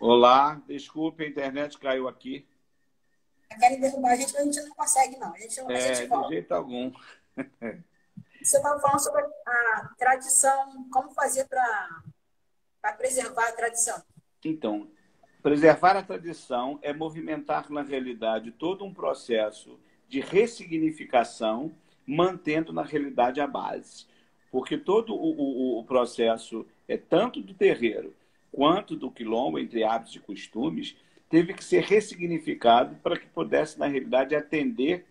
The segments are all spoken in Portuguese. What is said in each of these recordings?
Olá, desculpe, a internet caiu aqui. Querem derrubar a gente não consegue, não. A gente De volta. jeito algum. Você estava falando sobre a tradição, como fazer para preservar a tradição. Então, preservar a tradição é movimentar, na realidade, todo um processo de ressignificação, mantendo, na realidade, a base. Porque todo o processo, tanto do terreiro quanto do quilombo, entre hábitos e costumes, teve que ser ressignificado para que pudesse, na realidade, atender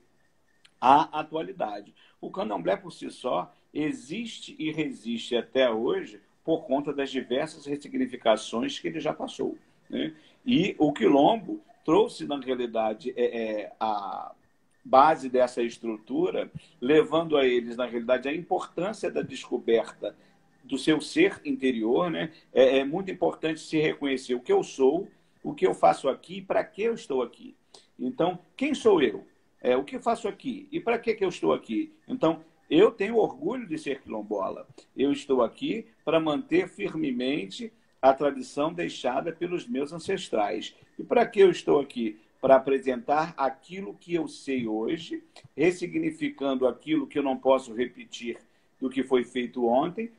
à atualidade. O candomblé, por si só, existe e resiste até hoje por conta das diversas ressignificações que ele já passou. Né? E o quilombo trouxe, na realidade, a base dessa estrutura, levando a eles, na realidade, a importância da descoberta do seu ser interior. Né? É muito importante se reconhecer o que eu sou, o que eu faço aqui e para que eu estou aqui. Então, quem sou eu? O que faço aqui? E para que eu estou aqui? Então, eu tenho orgulho de ser quilombola. Eu estou aqui para manter firmemente a tradição deixada pelos meus ancestrais. E para que eu estou aqui? Para apresentar aquilo que eu sei hoje, ressignificando aquilo que eu não posso repetir do que foi feito ontem,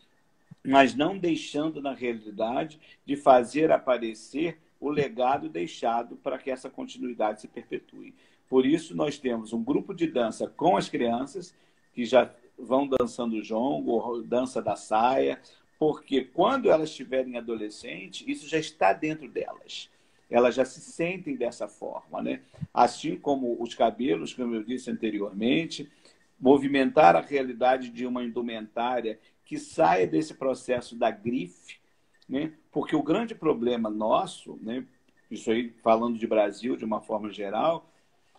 mas não deixando, na realidade, de fazer aparecer o legado deixado para que essa continuidade se perpetue. Por isso, nós temos um grupo de dança com as crianças, que já vão dançando jongo, dança da saia, porque quando elas estiverem adolescentes, isso já está dentro delas. Elas já se sentem dessa forma, né? Assim como os cabelos, como eu disse anteriormente, movimentar a realidade de uma indumentária que saia desse processo da grife, né? Porque o grande problema nosso, né, isso aí falando de Brasil de uma forma geral,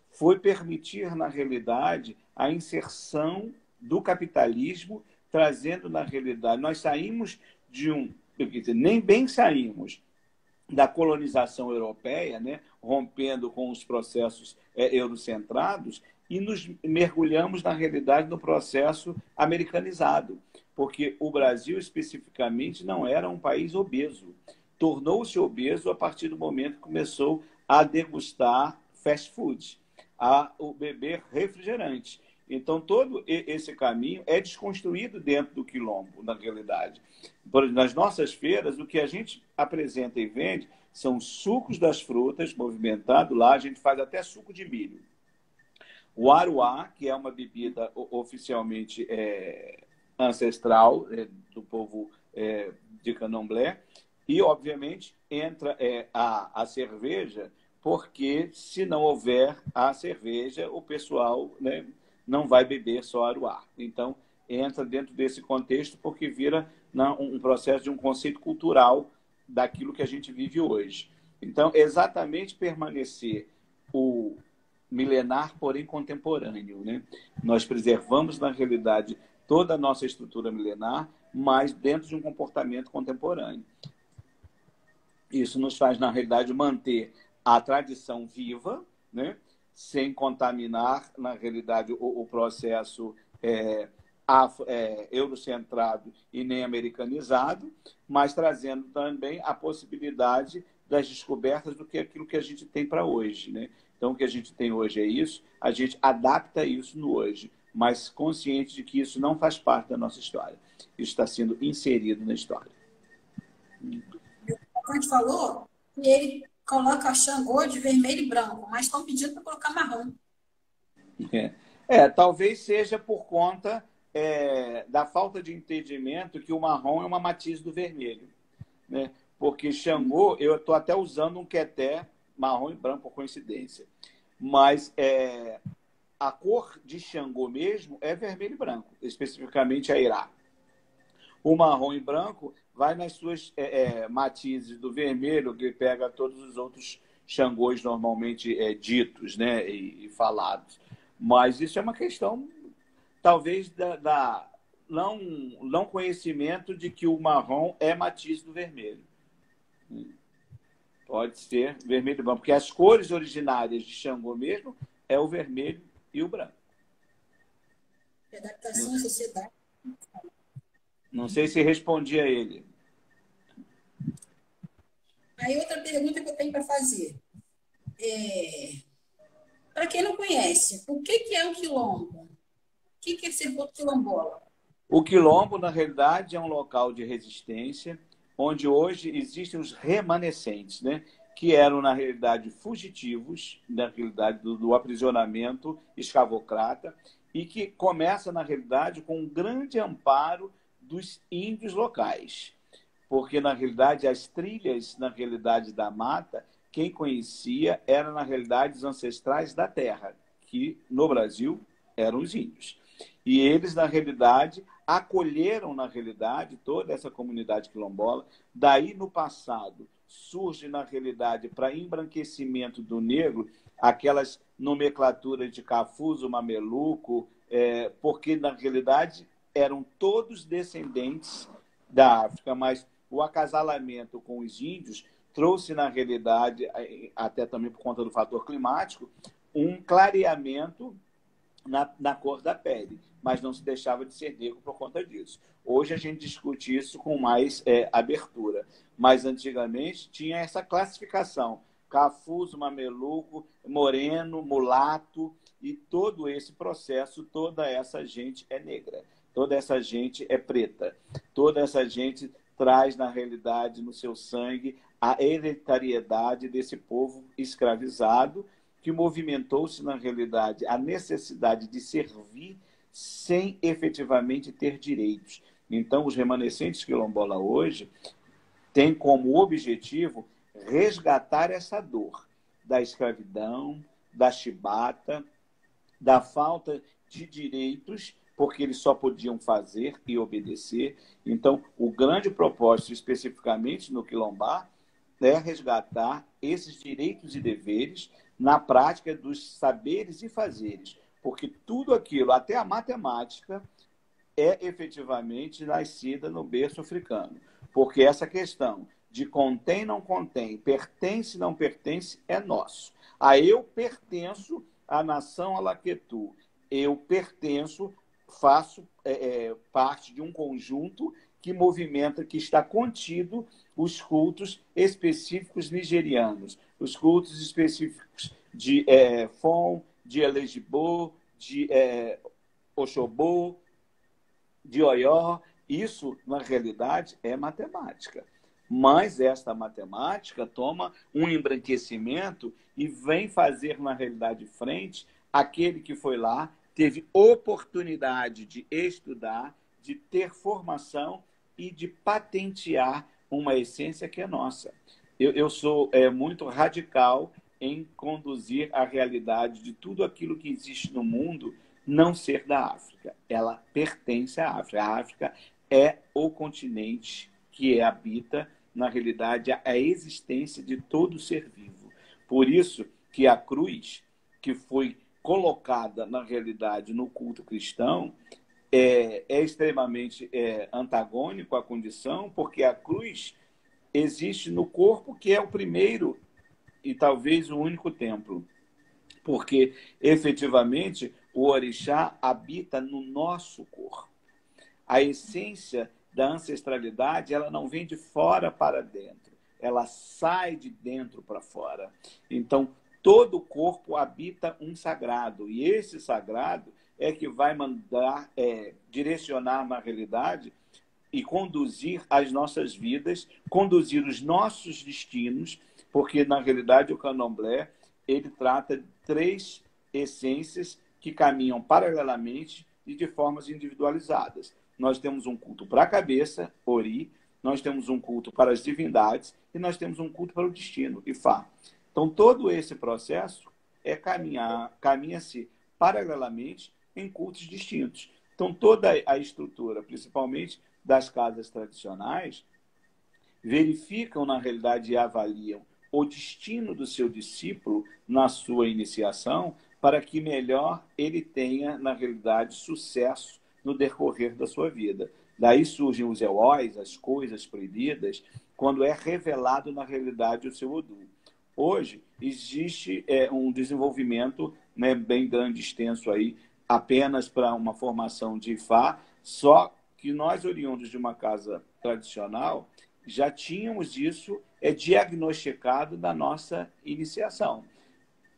foi permitir, na realidade, a inserção do capitalismo, trazendo, na realidade, nós saímos de um, quer dizer, nem bem saímos da colonização europeia, né, rompendo com os processos eurocentrados, e nos mergulhamos, na realidade, no processo americanizado, porque o Brasil, especificamente, não era um país obeso. Tornou-se obeso a partir do momento que começou a degustar fast food, a beber refrigerante. Então, todo esse caminho é desconstruído dentro do quilombo, na realidade. Nas nossas feiras, o que a gente apresenta e vende são sucos das frutas, movimentado lá, a gente faz até suco de milho. O aruá, que é uma bebida oficialmente ancestral do povo de Candomblé, e, obviamente, entra a cerveja, porque se não houver a cerveja, o pessoal, né, não vai beber só aruá. Então, entra dentro desse contexto porque vira um processo de um conceito cultural daquilo que a gente vive hoje. Então, exatamente permanecer o milenar, porém contemporâneo. Né? Nós preservamos, na realidade, toda a nossa estrutura milenar, mas dentro de um comportamento contemporâneo. Isso nos faz, na realidade, manter a tradição viva, né? Sem contaminar, na realidade, o processo eurocentrado e nem americanizado, mas trazendo também a possibilidade das descobertas do que aquilo que a gente tem para hoje. Né? Então, o que a gente tem hoje é isso, a gente adapta isso no hoje, mas consciente de que isso não faz parte da nossa história. Isso está sendo inserido na história. A gente falou que ele coloca Xangô de vermelho e branco, mas estão pedindo para colocar marrom. Talvez seja por conta da falta de entendimento que o marrom é uma matiz do vermelho. Né? Porque Xangô, eu estou até usando um queté marrom e branco por coincidência. Mas a cor de Xangô mesmo é vermelho e branco, especificamente a Irá. O marrom e branco vai nas suas matizes do vermelho, que pega todos os outros Xangôs normalmente ditos, né, e falados. Mas isso é uma questão, talvez, da não conhecimento de que o marrom é matiz do vermelho. Pode ser vermelho e branco, porque as cores originárias de Xangô mesmo é o vermelho e o branco. Adaptação à sociedade. Não sei se respondi a ele. Aí outra pergunta que eu tenho para fazer. Para quem não conhece, o que é o quilombo? O que é ser quilombola? O quilombo, na realidade, é um local de resistência, onde hoje existem os remanescentes, né? Que eram, na realidade, fugitivos, na realidade, do aprisionamento escravocrata, e que começa, na realidade, com um grande amparo dos índios locais. Porque, na realidade, as trilhas, na realidade, da mata, quem conhecia eram, na realidade, os ancestrais da terra, que, no Brasil, eram os índios. E eles, na realidade, acolheram, na realidade, toda essa comunidade quilombola. Daí, no passado, surge, na realidade, para embranquecimento do negro, aquelas nomenclaturas de cafuzo, mameluco, porque, na realidade, eram todos descendentes da África, mas o acasalamento com os índios trouxe, na realidade, até também por conta do fator climático, um clareamento na cor da pele, mas não se deixava de ser negro por conta disso. Hoje a gente discute isso com mais abertura, mas antigamente tinha essa classificação: cafuzo, mameluco, moreno, mulato, e todo esse processo, toda essa gente é negra, toda essa gente é preta, toda essa gente traz, na realidade, no seu sangue, a hereditariedade desse povo escravizado, que movimentou-se, na realidade, a necessidade de servir sem efetivamente ter direitos. Então, os remanescentes quilombola hoje têm como objetivo resgatar essa dor da escravidão, da chibata, da falta de direitos, porque eles só podiam fazer e obedecer. Então, o grande propósito, especificamente no Quilombá, é resgatar esses direitos e deveres na prática dos saberes e fazeres, porque tudo aquilo, até a matemática, é efetivamente nascida no berço africano, porque essa questão de contém, não contém, pertence, não pertence, é nosso. Eu pertenço à nação Alaquetu, eu pertenço, faço parte de um conjunto que movimenta, que está contido os cultos específicos nigerianos, os cultos específicos de Fon, de Elegibo, de Oxobô, de Oió. Isso, na realidade, é matemática. Mas esta matemática toma um embranquecimento e vem fazer, na realidade, frente àquele que foi lá, teve oportunidade de estudar, de ter formação e de patentear uma essência que é nossa. Eu sou muito radical em conduzir a realidade de tudo aquilo que existe no mundo não ser da África. Ela pertence à África. A África é o continente que habita, na realidade, a existência de todo ser vivo. Por isso que a cruz, que foi colocada, na realidade, no culto cristão, é extremamente antagônico à condição, porque a cruz existe no corpo, que é o primeiro e talvez o único templo. Porque, efetivamente, o orixá habita no nosso corpo. A essência da ancestralidade, ela não vem de fora para dentro, ela sai de dentro para fora. Então, todo o corpo habita um sagrado, e esse sagrado é que vai mandar, direcionar na realidade e conduzir as nossas vidas, conduzir os nossos destinos, porque, na realidade, o candomblé, ele trata de 3 essências que caminham paralelamente e de formas individualizadas. Nós temos um culto para a cabeça, Ori, nós temos um culto para as divindades e nós temos um culto para o destino, Ifá. Então, todo esse processo caminha-se paralelamente em cultos distintos. Então, toda a estrutura, principalmente das casas tradicionais, verificam, na realidade, e avaliam o destino do seu discípulo na sua iniciação para que melhor ele tenha, na realidade, sucesso no decorrer da sua vida. Daí surgem os eóis, as coisas proibidas, quando é revelado, na realidade, o seu Odu. Hoje, existe um desenvolvimento, né, bem grande, extenso aí, apenas para uma formação de Ifá, só que nós, oriundos de uma casa tradicional, já tínhamos isso diagnosticado da nossa iniciação.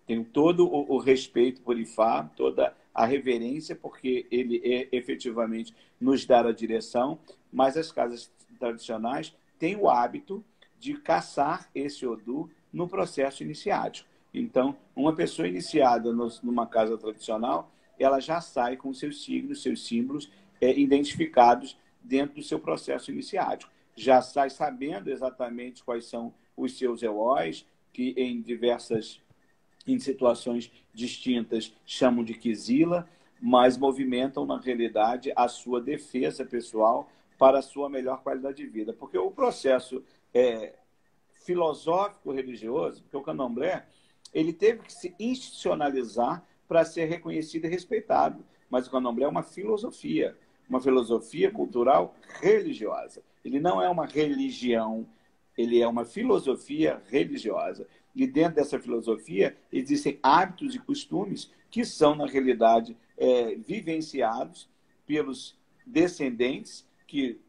Tenho todo o respeito por Ifá, toda a reverência, porque ele efetivamente nos dá a direção, mas as casas tradicionais têm o hábito de caçar esse Odu no processo iniciático. Então, uma pessoa iniciada numa casa tradicional, ela já sai com seus signos, seus símbolos identificados dentro do seu processo iniciático. Já sai sabendo exatamente quais são os seus heróis, que em situações distintas chamam de Kizila, mas movimentam, na realidade, a sua defesa pessoal para a sua melhor qualidade de vida. Porque o processo filosófico-religioso, porque o candomblé, ele teve que se institucionalizar para ser reconhecido e respeitado. Mas o candomblé é uma filosofia cultural religiosa. Ele não é uma religião, ele é uma filosofia religiosa. E dentro dessa filosofia existem hábitos e costumes que são, na realidade, vivenciados pelos descendentes que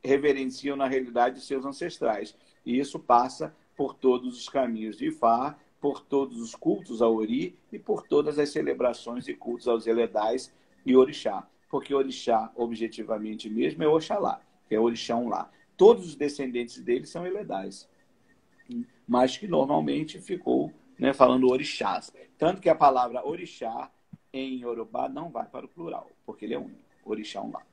reverenciam, na realidade, seus ancestrais. E isso passa por todos os caminhos de Ifá, por todos os cultos ao Ori e por todas as celebrações e cultos aos Eledais e Orixá. Porque Orixá, objetivamente mesmo, é Oxalá, que é Orixão lá. Todos os descendentes dele são Eledais, mas que normalmente ficou, né, falando orixás. Tanto que a palavra orixá em Yorubá não vai para o plural, porque ele é único. Orixá lá.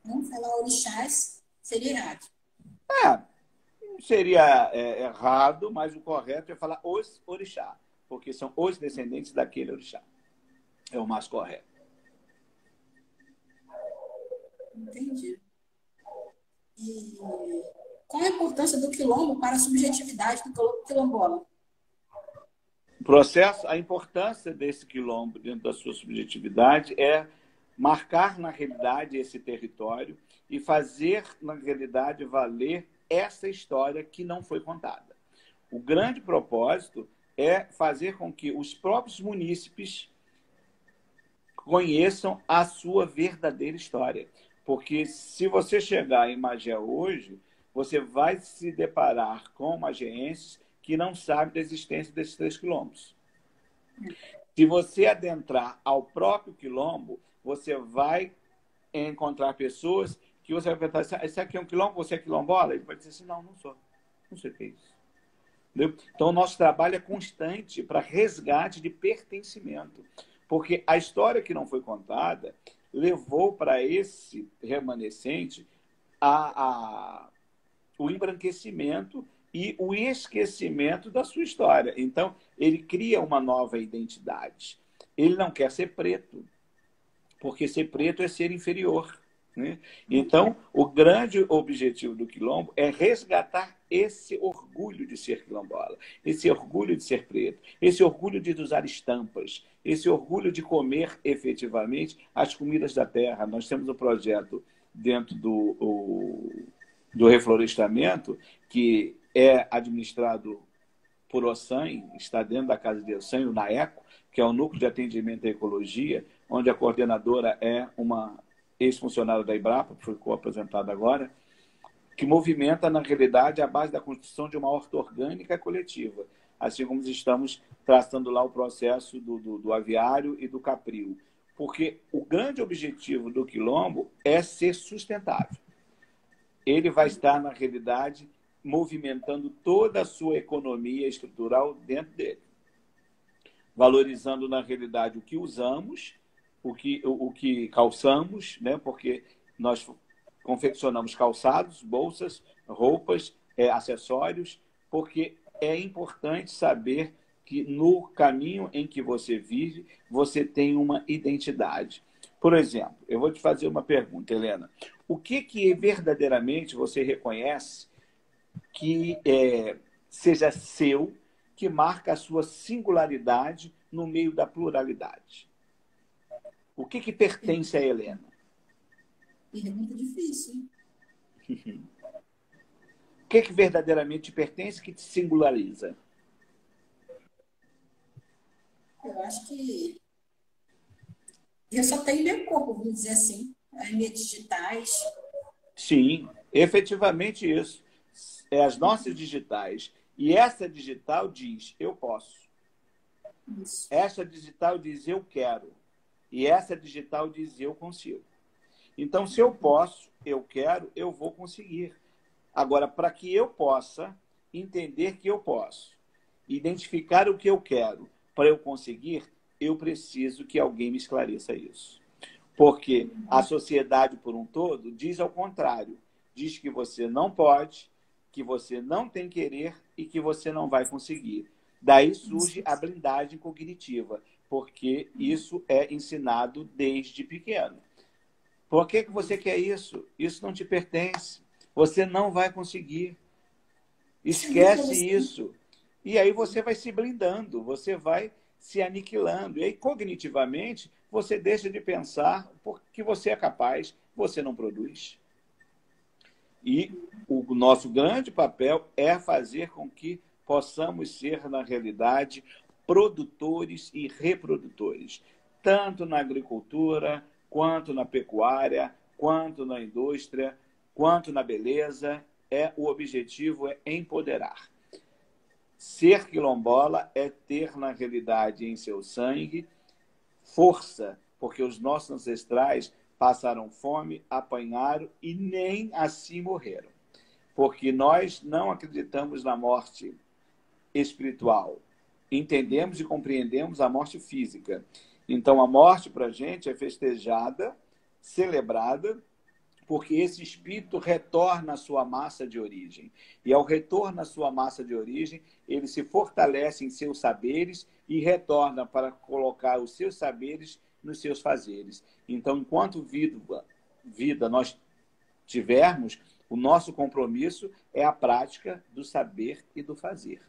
Não falar orixás seria errado. Seria errado, mas o correto é falar os orixá, porque são os descendentes daquele orixá. É o mais correto. Entendi. E qual a importância do quilombo para a subjetividade do quilombola? A importância desse quilombo dentro da sua subjetividade é marcar, na realidade, esse território e fazer, na realidade, valer essa história que não foi contada. O grande propósito é fazer com que os próprios munícipes conheçam a sua verdadeira história. Porque se você chegar em Magé hoje, você vai se deparar com magienses que não sabem da existência desses 3 quilombos. Se você adentrar ao próprio quilombo, você vai encontrar pessoas que você vai perguntar: esse aqui é um quilombo, você é quilombola? Ele vai dizer assim: não, não sou. Não sei o que é isso. Entendeu? Então, o nosso trabalho é constante para resgate de pertencimento. Porque a história que não foi contada levou para esse remanescente o embranquecimento e o esquecimento da sua história. Então, ele cria uma nova identidade. Ele não quer ser preto, porque ser preto é ser inferior. Né? Então, o grande objetivo do quilombo é resgatar esse orgulho de ser quilombola, esse orgulho de ser preto, esse orgulho de usar estampas, esse orgulho de comer efetivamente as comidas da terra. Nós temos um projeto dentro do reflorestamento que é administrado por OSAN, está dentro da Casa de OSAN, o NAECO, que é o Núcleo de Atendimento à Ecologia, onde a coordenadora é uma ex-funcionária da Embrapa, que ficou apresentada agora, que movimenta, na realidade, a base da construção de uma horta orgânica coletiva, assim como estamos traçando lá o processo do aviário e do capril. Porque o grande objetivo do quilombo é ser sustentável. Ele vai estar, na realidade, movimentando toda a sua economia estrutural dentro dele, valorizando, na realidade, o que usamos, o que calçamos, né? Porque nós confeccionamos calçados, bolsas, roupas, acessórios, porque é importante saber que no caminho em que você vive, você tem uma identidade. Por exemplo, eu vou te fazer uma pergunta, Helena. O que verdadeiramente você reconhece que seja seu, que marca a sua singularidade no meio da pluralidade? O que pertence a Helena? Pergunta difícil. O que verdadeiramente te pertence, que te singulariza? Eu acho que eu só tenho meu corpo, vamos dizer assim, as minhas digitais. Sim, Efetivamente isso. É as nossas digitais. E essa digital diz, eu posso. Isso. Essa digital diz, eu quero. E essa digital diz, eu consigo. Então, se eu posso, eu quero, eu vou conseguir. Agora, para que eu possa entender que eu posso, identificar o que eu quero, para eu conseguir, eu preciso que alguém me esclareça isso. Porque a sociedade, por um todo, diz ao contrário. Diz que você não pode, que você não tem querer e que você não vai conseguir. Daí surge a blindagem cognitiva, porque isso é ensinado desde pequeno. Por que você quer isso? Isso não te pertence. Você não vai conseguir. Esquece isso. E aí você vai se blindando, você vai se aniquilando. E aí, cognitivamente, você deixa de pensar porque você é capaz, você não produz. E o nosso grande papel é fazer com que possamos ser, na realidade, produtores e reprodutores, tanto na agricultura, quanto na pecuária, quanto na indústria, quanto na beleza. O objetivo é empoderar. Ser quilombola é ter, na realidade, em seu sangue, força, porque os nossos ancestrais passaram fome, apanharam e nem assim morreram. Porque nós não acreditamos na morte espiritual. Entendemos e compreendemos a morte física. Então, a morte, para a gente, é festejada, celebrada, porque esse espírito retorna à sua massa de origem. E ao retorno à sua massa de origem, ele se fortalece em seus saberes e retorna para colocar os seus saberes nos seus fazeres. Então, enquanto vida nós tivermos, o nosso compromisso é a prática do saber e do fazer.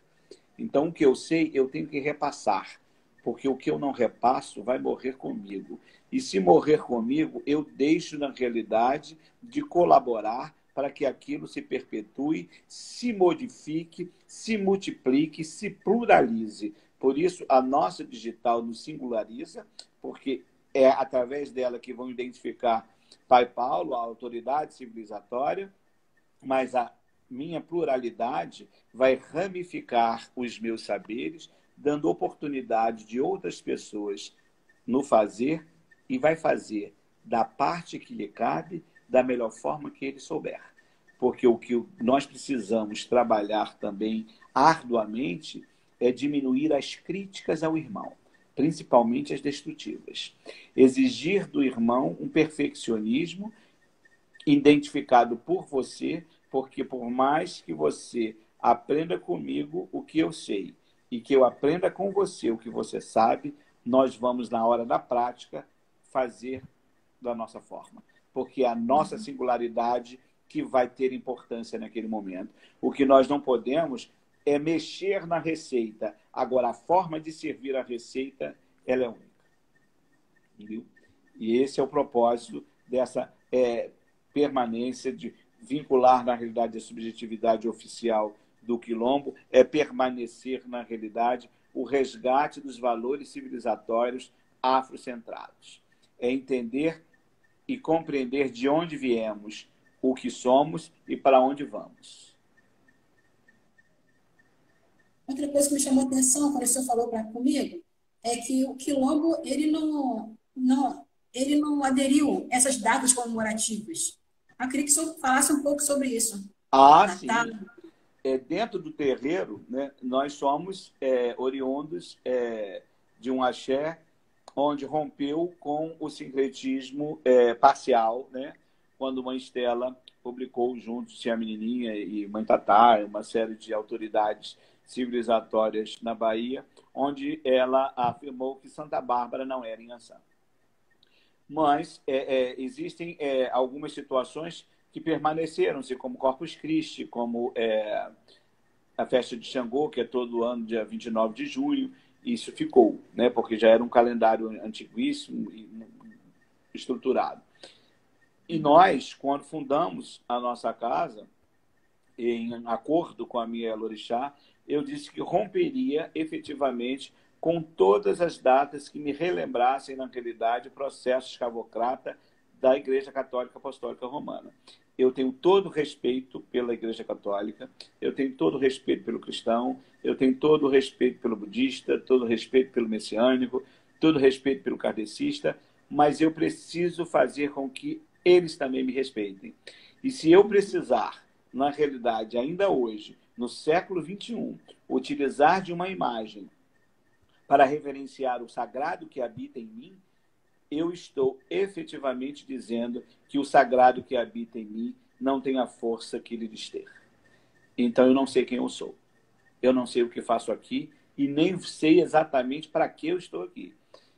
Então, o que eu sei, eu tenho que repassar, porque o que eu não repasso vai morrer comigo. E se morrer comigo, eu deixo, na realidade, de colaborar para que aquilo se perpetue, se modifique, se multiplique, se pluralize. Por isso, a nossa digital nos singulariza, porque é através dela que vão identificar Pai Paulo, a autoridade civilizatória, mas a minha pluralidade vai ramificar os meus saberes, dando oportunidade de outras pessoas no fazer e vai fazer da parte que lhe cabe, da melhor forma que ele souber. Porque o que nós precisamos trabalhar também arduamente é diminuir as críticas ao irmão, principalmente as destrutivas. Exigir do irmão um perfeccionismo identificado por você, porque por mais que você aprenda comigo o que eu sei e que eu aprenda com você o que você sabe, nós vamos, na hora da prática, fazer da nossa forma. Porque é a nossa singularidade que vai ter importância naquele momento. O que nós não podemos é mexer na receita. Agora, a forma de servir a receita, ela é única. Entendeu? E esse é o propósito dessa permanência de vincular, na realidade, a subjetividade oficial do quilombo, é permanecer, na realidade, o resgate dos valores civilizatórios afrocentrados. É entender e compreender de onde viemos, o que somos e para onde vamos. Outra coisa que me chamou a atenção quando o senhor falou comigo é que o quilombo ele não aderiu a essas datas comemorativas. Eu queria que o senhor falasse um pouco sobre isso. Natal. Sim. Dentro do terreiro, né, nós somos oriundos de um axé onde rompeu com o sincretismo parcial, né, quando Mãe Estela publicou junto-se a Menininha e Mãe Tatá, uma série de autoridades civilizatórias na Bahia, onde ela afirmou que Santa Bárbara não era Inhaçã. Mas existem algumas situações que permaneceram-se, como Corpus Christi, como a festa de Xangô, que é todo ano, dia 29 de junho. Isso ficou, né, porque já era um calendário antiguíssimo e estruturado. E nós, quando fundamos a nossa casa, em acordo com a minha Elorixá, eu disse que romperia efetivamente com todas as datas que me relembrassem, na realidade, o processo escravocrata da Igreja Católica Apostólica Romana. Eu tenho todo o respeito pela Igreja Católica, eu tenho todo o respeito pelo cristão, eu tenho todo o respeito pelo budista, todo o respeito pelo messiânico, todo o respeito pelo kardecista, mas eu preciso fazer com que eles também me respeitem. E se eu precisar, na realidade, ainda hoje, no século XXI, utilizar de uma imagem para reverenciar o sagrado que habita em mim, eu estou efetivamente dizendo que o sagrado que habita em mim não tem a força que ele diz ter. Então eu não sei quem eu sou. Eu não sei o que faço aqui e nem sei exatamente para que eu estou aqui.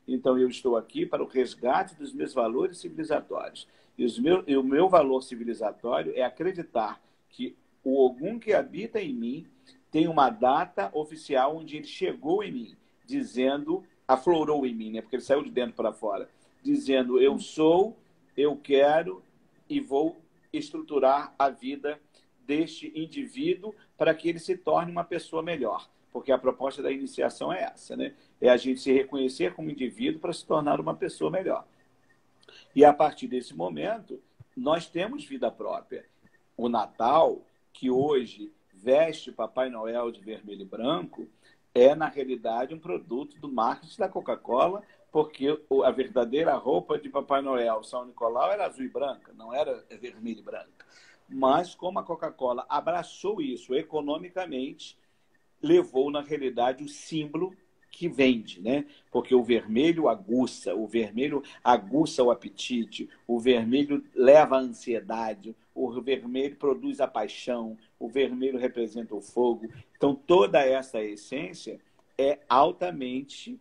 Então eu estou aqui para o resgate dos meus valores civilizatórios. E o meu valor civilizatório é acreditar que o Ogum que habita em mim tem uma data oficial onde ele chegou em mim, dizendo, aflorou em mim, né? Porque ele saiu de dentro para fora, dizendo, eu sou, eu quero e vou estruturar a vida deste indivíduo para que ele se torne uma pessoa melhor. Porque a proposta da iniciação é essa, né? É a gente se reconhecer como indivíduo para se tornar uma pessoa melhor. E a partir desse momento, nós temos vida própria. O Natal, que hoje veste Papai Noel de vermelho e branco, é, na realidade, um produto do marketing da Coca-Cola, porque a verdadeira roupa de Papai Noel, São Nicolau, era azul e branca, não era vermelho e branca. Mas, como a Coca-Cola abraçou isso economicamente, levou, na realidade, o símbolo que vende, né? Porque o vermelho aguça o apetite, o vermelho leva a ansiedade, o vermelho produz a paixão, o vermelho representa o fogo. Então, toda essa essência é altamente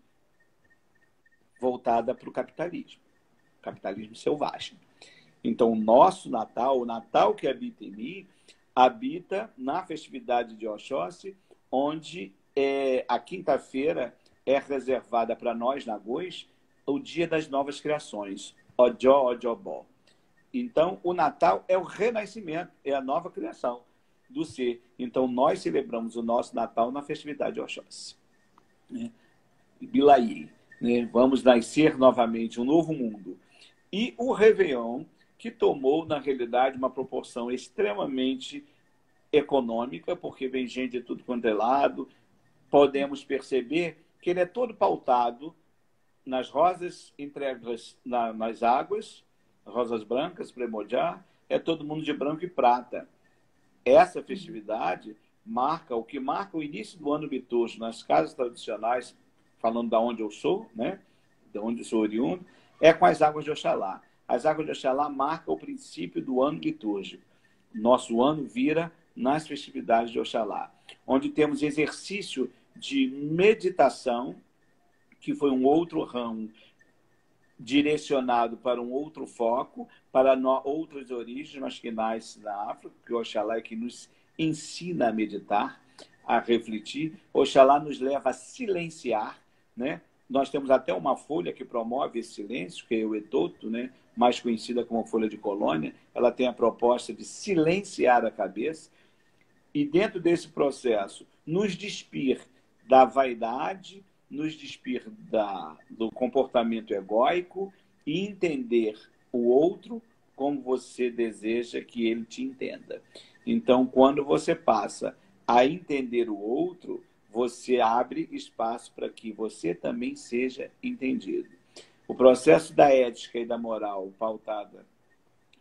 voltada para o capitalismo selvagem. Então, o nosso Natal, o Natal que habita em mim, habita na festividade de Oxóssi, onde a quinta-feira é reservada para nós, nagôs, o dia das novas criações, Ojó, Ojobó. Então, o Natal é o renascimento, é a nova criação do ser. Então, nós celebramos o nosso Natal na festividade de Oxóssi. Né? Bilaí, né? Vamos nascer novamente, um novo mundo. E o Réveillon, que tomou, na realidade, uma proporção extremamente econômica, porque vem gente de tudo quanto é lado. Podemos perceber que ele é todo pautado nas rosas entregues nas águas, rosas brancas, Premoljar, é todo mundo de branco e prata. Essa festividade marca o início do ano litúrgico nas casas tradicionais, falando da onde eu sou, né? De onde eu sou oriundo, é com as águas de Oxalá. As águas de Oxalá marcam o princípio do ano litúrgico. Nosso ano vira nas festividades de Oxalá, onde temos exercício de meditação, que foi um outro ramo direcionado para um outro foco, para outras origens, mas que nasce na África, que Oxalá é que nos ensina a meditar, a refletir. Oxalá nos leva a silenciar, né? Nós temos até uma folha que promove esse silêncio, que é o etoto, né? Mais conhecida como folha de colônia. Ela tem a proposta de silenciar a cabeça e, dentro desse processo, nos despir da vaidade, nos despir do comportamento egóico e entender o outro como você deseja que ele te entenda. Então, quando você passa a entender o outro, você abre espaço para que você também seja entendido. O processo da ética e da moral pautada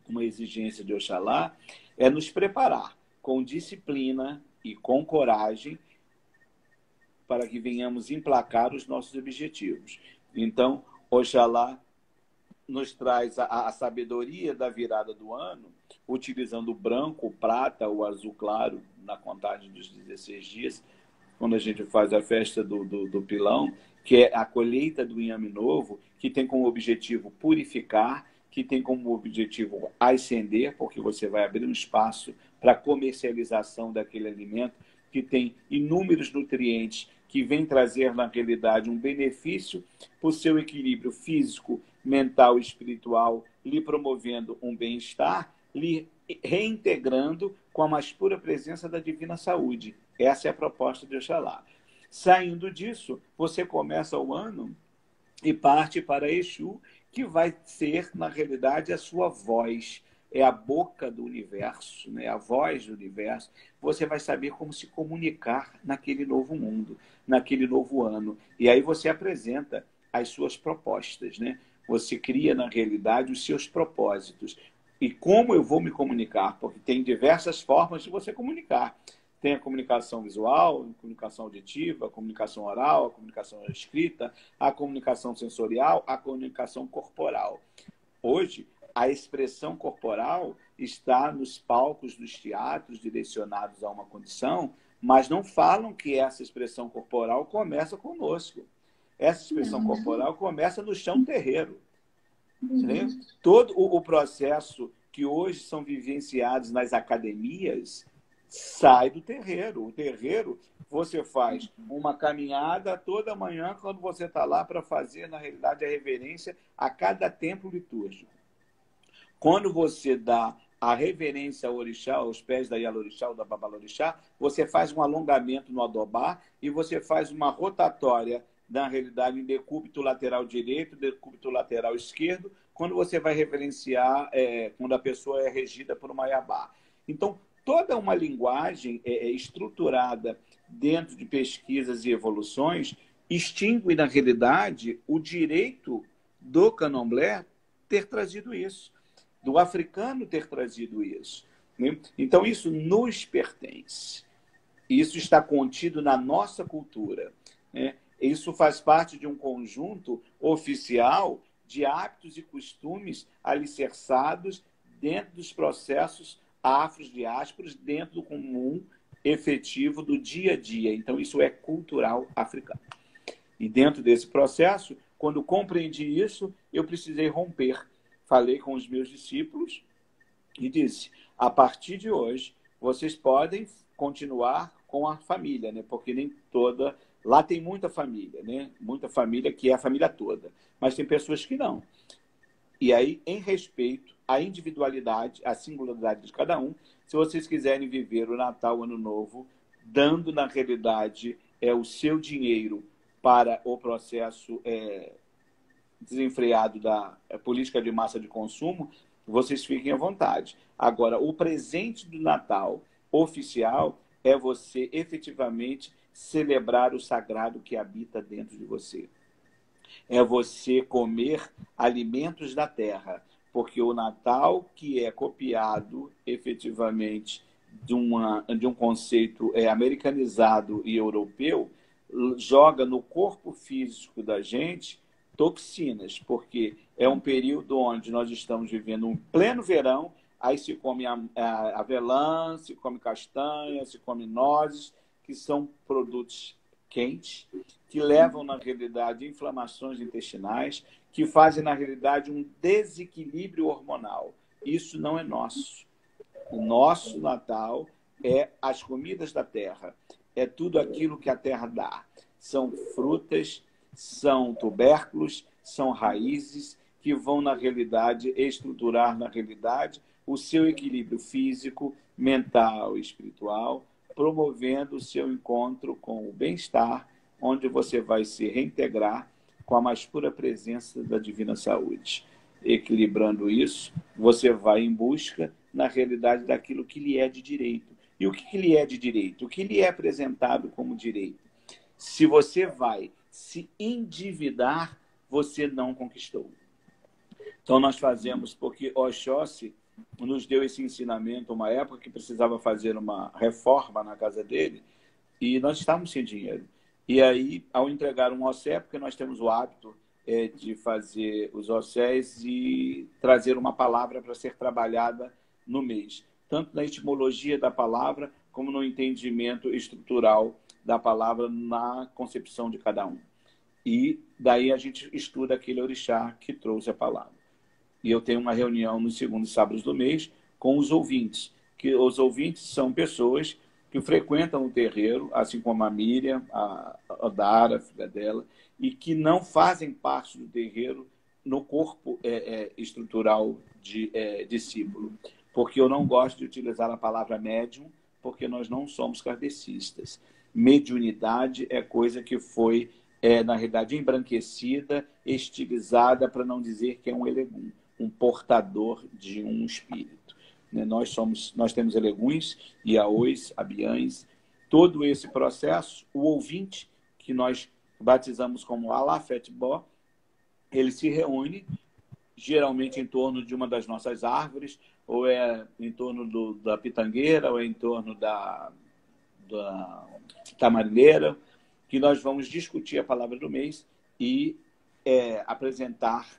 com uma exigência de Oxalá é nos preparar com disciplina e com coragem para que venhamos emplacar os nossos objetivos. Então, Oxalá nos traz a sabedoria da virada do ano, utilizando o branco, o prata, o azul claro, na contagem dos 16 dias, quando a gente faz a festa do pilão, que é a colheita do inhame novo, que tem como objetivo purificar, que tem como objetivo ascender, porque você vai abrir um espaço para a comercialização daquele alimento, que tem inúmeros nutrientes, que vem trazer, na realidade, um benefício para o seu equilíbrio físico, mental e espiritual, lhe promovendo um bem-estar, lhe reintegrando com a mais pura presença da divina saúde. Essa é a proposta de Oxalá. Saindo disso, você começa o ano e parte para Exu, que vai ser, na realidade, a sua voz. É a boca do universo, né? A voz do universo. Você vai saber como se comunicar naquele novo mundo, naquele novo ano. E aí você apresenta as suas propostas, né? Você cria, na realidade, os seus propósitos. E como eu vou me comunicar? Porque tem diversas formas de você comunicar. Tem a comunicação visual, a comunicação auditiva, a comunicação oral, a comunicação escrita, a comunicação sensorial, a comunicação corporal. Hoje, a expressão corporal está nos palcos dos teatros direcionados a uma condição, mas não falam que essa expressão corporal começa conosco. Essa expressão corporal começa no chão terreiro. Entendeu? Todo o processo que hoje são vivenciados nas academias sai do terreiro. O terreiro, você faz uma caminhada toda manhã quando você está lá para fazer, na realidade, a reverência a cada templo litúrgico. Quando você dá a reverência ao orixá, aos pés da Yalorixá ou da Babalorixá, você faz um alongamento no adobá e você faz uma rotatória, na realidade, em decúbito lateral direito, decúbito lateral esquerdo, quando você vai reverenciar, quando a pessoa é regida por uma iabá. Então, toda uma linguagem estruturada dentro de pesquisas e evoluções extingue, na realidade, o direito do candomblé ter trazido isso, do africano ter trazido isso. Né? Então, isso nos pertence. Isso está contido na nossa cultura. Né? Isso faz parte de um conjunto oficial de hábitos e costumes alicerçados dentro dos processos afrodiásporos, dentro do comum efetivo do dia a dia. Então, isso é cultural africano. E dentro desse processo, quando compreendi isso, eu precisei romper. Falei com os meus discípulos e disse, a partir de hoje, vocês podem continuar com a família, né? Porque nem toda... Lá tem muita família, né? Muita família que é a família toda. Mas tem pessoas que não. E aí, em respeito à individualidade, à singularidade de cada um, se vocês quiserem viver o Natal, o Ano Novo, dando, na realidade, o seu dinheiro para o processo desenfreado da política de massa de consumo, vocês fiquem à vontade. Agora, o presente do Natal oficial é você efetivamente celebrar o sagrado que habita dentro de você. É você comer alimentos da terra, porque o Natal, que é copiado efetivamente de um conceito americanizado e europeu, joga no corpo físico da gente toxinas, porque é um período onde nós estamos vivendo um pleno verão, aí se come avelã, se come castanha, se come nozes, que são produtos quentes, que levam, na realidade, inflamações intestinais, que fazem, na realidade, um desequilíbrio hormonal. Isso não é nosso. O nosso Natal é as comidas da terra, é tudo aquilo que a terra dá. São frutas, são tubérculos, são raízes que vão, na realidade, estruturar, na realidade, o seu equilíbrio físico, mental e espiritual, promovendo o seu encontro com o bem-estar, onde você vai se reintegrar com a mais pura presença da Divina Saúde. Equilibrando isso, você vai em busca, na realidade, daquilo que lhe é de direito. E o que lhe é de direito? O que lhe é apresentado como direito? Se você vai se endividar, você não conquistou. Então, nós fazemos, porque Oxóssi nos deu esse ensinamento, uma época que precisava fazer uma reforma na casa dele, e nós estávamos sem dinheiro. E aí, ao entregar um ossé, porque nós temos o hábito de fazer os ossés e trazer uma palavra para ser trabalhada no mês, tanto na etimologia da palavra, como no entendimento estrutural da palavra na concepção de cada um. E daí a gente estuda aquele orixá que trouxe a palavra. E eu tenho uma reunião nos segundos sábados do mês com os ouvintes, que os ouvintes são pessoas que frequentam o terreiro, assim como a Miriam, a Dara, a filha dela, e que não fazem parte do terreiro no corpo estrutural de discípulo. Porque eu não gosto de utilizar a palavra médium, porque nós não somos kardecistas. Mediunidade é coisa que foi na realidade, embranquecida, estilizada, para não dizer que é um elegum, um portador de um espírito. Né? Nós temos eleguns, iaôs, abiães, todo esse processo, o ouvinte, que nós batizamos como Alafetbó, ele se reúne geralmente em torno de uma das nossas árvores, ou é em torno da pitangueira, ou é em torno da tamarindeira, que nós vamos discutir a palavra do mês e apresentar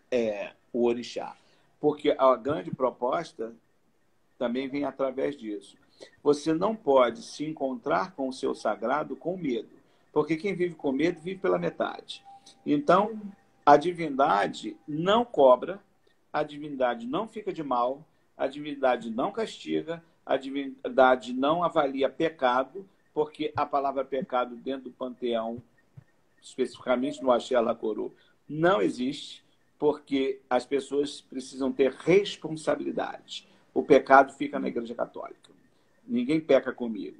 o orixá. Porque a grande proposta também vem através disso. Você não pode se encontrar com o seu sagrado com medo, porque quem vive com medo vive pela metade. Então, a divindade não cobra, a divindade não fica de mal, a divindade não castiga, a divindade não avalia pecado, porque a palavra pecado dentro do panteão, especificamente no Axé Alacorô, não existe, porque as pessoas precisam ter responsabilidade. O pecado fica na Igreja Católica. Ninguém peca comigo.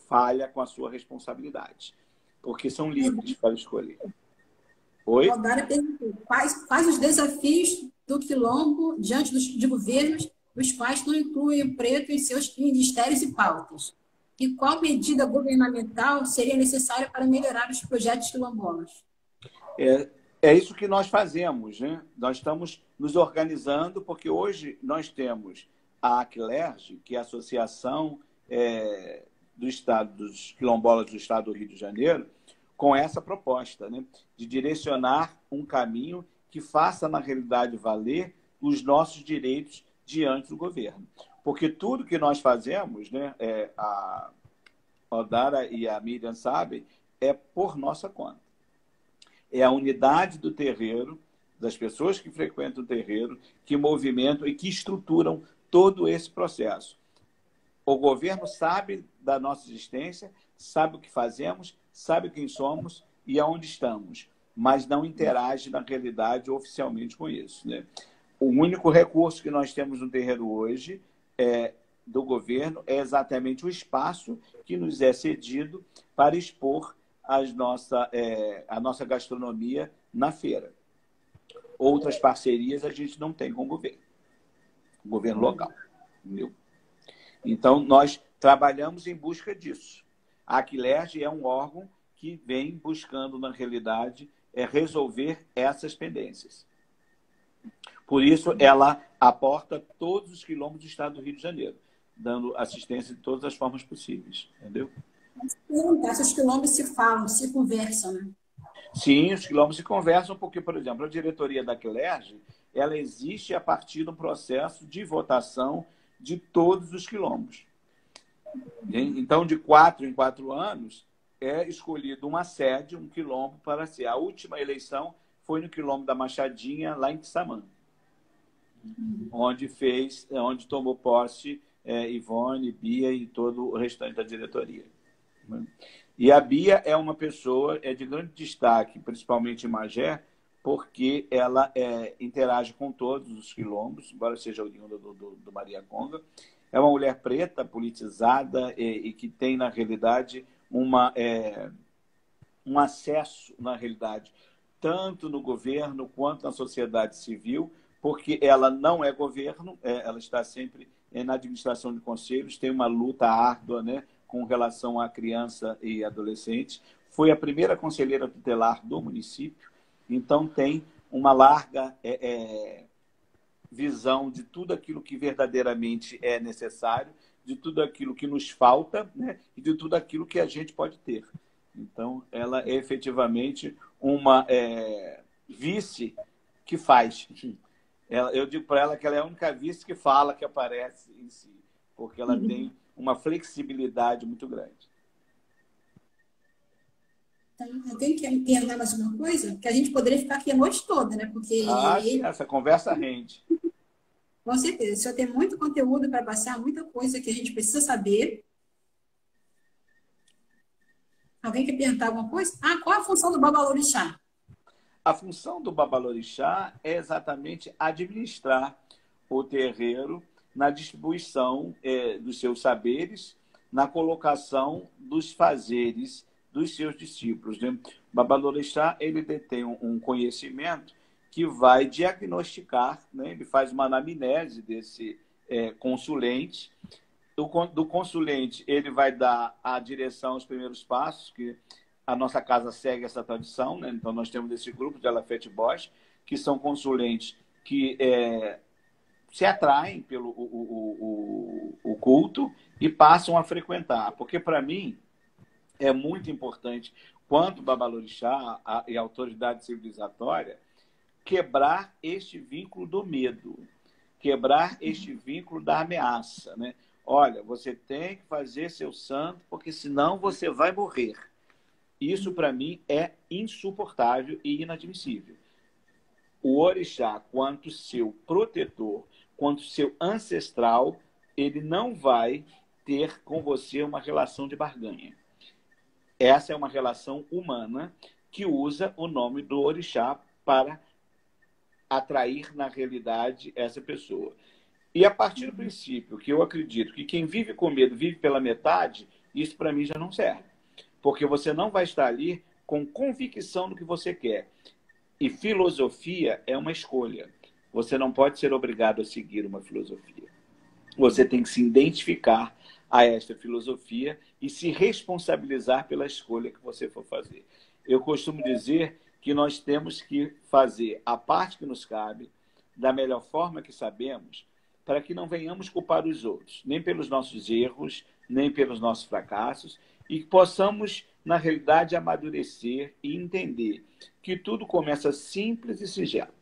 Falha com a sua responsabilidade, porque são livres para escolher. Oi? Rodara perguntou, quais os desafios do quilombo diante de governos os quais não incluem o preto em seus ministérios e pautas? E qual medida governamental seria necessária para melhorar os projetos quilombolas? É isso que nós fazemos, né? Nós estamos nos organizando, porque hoje nós temos a ACLERJ, que é a Associação dos Quilombolas do Estado do Rio de Janeiro, com essa proposta, né? De direcionar um caminho que faça, na realidade, valer os nossos direitos diante do governo. Porque tudo que nós fazemos, né, a Odara e a Miriam sabem, é por nossa conta. É a unidade do terreiro, das pessoas que frequentam o terreiro, que movimentam e que estruturam todo esse processo. O governo sabe da nossa existência, sabe o que fazemos, sabe quem somos e aonde estamos, mas não interage na realidade oficialmente com isso, né? O único recurso que nós temos no terreiro hoje do governo é exatamente o espaço que nos é cedido para expor a nossa gastronomia na feira. Outras parcerias a gente não tem com o governo local. Entendeu? Então, nós trabalhamos em busca disso. A ACLERJ é um órgão que vem buscando, na realidade, resolver essas pendências. Por isso, ela aporta todos os quilombos do estado do Rio de Janeiro, dando assistência de todas as formas possíveis. Entendeu? Esses quilombos se falam, se conversam, né? Sim, os quilombos se conversam porque, por exemplo, a diretoria da ACLERJ, ela existe a partir do processo de votação de todos os quilombos. Então, de 4 em 4 anos, é escolhido uma sede, um quilombo, para ser. A última eleição foi no quilombo da Machadinha, lá em Quissamã, onde tomou posse Ivone, Bia e todo o restante da diretoria. E a Bia é uma pessoa de grande destaque, principalmente em Magé, porque ela interage com todos os quilombos, embora seja oriunda do Maria Conga. É uma mulher preta, politizada e que tem, na realidade, um acesso, na realidade, tanto no governo quanto na sociedade civil, porque ela não é governo, ela está sempre na administração de conselhos, tem uma luta árdua, né, com relação à criança e adolescente. Foi a primeira conselheira tutelar do município, então tem uma larga visão de tudo aquilo que verdadeiramente é necessário, de tudo aquilo que nos falta, né, e de tudo aquilo que a gente pode ter. Então, ela é efetivamente uma vice que faz. Eu digo para ela que ela é a única vice que fala, que aparece em si, porque ela tem uma flexibilidade muito grande. Alguém quer perguntar mais uma coisa? Que a gente poderia ficar aqui a noite toda, né? Porque essa conversa rende. Com certeza. O senhor tem muito conteúdo para passar, muita coisa que a gente precisa saber. Alguém quer perguntar alguma coisa? Qual a função do Babalorixá? A função do Babalorixá é exatamente administrar o terreiro na distribuição dos seus saberes, na colocação dos fazeres dos seus discípulos, né? O Babalorixá, ele detém um conhecimento que vai diagnosticar, né? Ele faz uma anamnese desse consulente. Do consulente, ele vai dar a direção, os primeiros passos, que a nossa casa segue essa tradição, né? Então, nós temos esse grupo de Alafete Bosch, que são consulentes que se atraem pelo o culto e passam a frequentar. Porque, para mim, é muito importante, quanto Babalorixá e a autoridade civilizatória, quebrar este vínculo do medo, quebrar este vínculo da ameaça, né? Olha, você tem que fazer seu santo, porque senão você vai morrer. Isso, para mim, é insuportável e inadmissível. O orixá, quanto seu protetor, quanto seu ancestral, ele não vai ter com você uma relação de barganha. Essa é uma relação humana que usa o nome do orixá para atrair, na realidade, essa pessoa. E a partir do princípio que eu acredito que quem vive com medo vive pela metade, isso para mim já não serve. Porque você não vai estar ali com convicção do que você quer. E filosofia é uma escolha. Você não pode ser obrigado a seguir uma filosofia. Você tem que se identificar a esta filosofia e se responsabilizar pela escolha que você for fazer. Eu costumo dizer que nós temos que fazer a parte que nos cabe, da melhor forma que sabemos, para que não venhamos culpar os outros, nem pelos nossos erros, nem pelos nossos fracassos, e que possamos, na realidade, amadurecer e entender que tudo começa simples e singelo.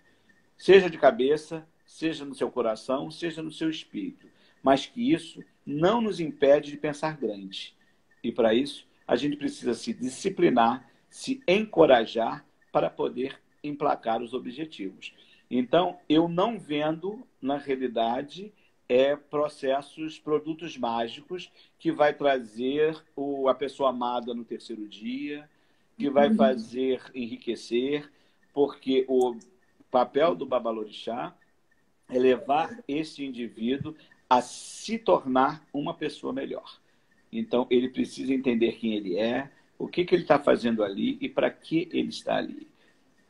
Seja de cabeça, seja no seu coração, seja no seu espírito. Mas que isso não nos impede de pensar grande. E, para isso, a gente precisa se disciplinar, se encorajar para poder emplacar os objetivos. Então, eu não vendo, na realidade, produtos mágicos que vai trazer a pessoa amada no terceiro dia, que vai fazer enriquecer, porque o papel do Babalorixá é levar esse indivíduo a se tornar uma pessoa melhor. Então, ele precisa entender quem ele é, o que ele está fazendo ali e para que ele está ali.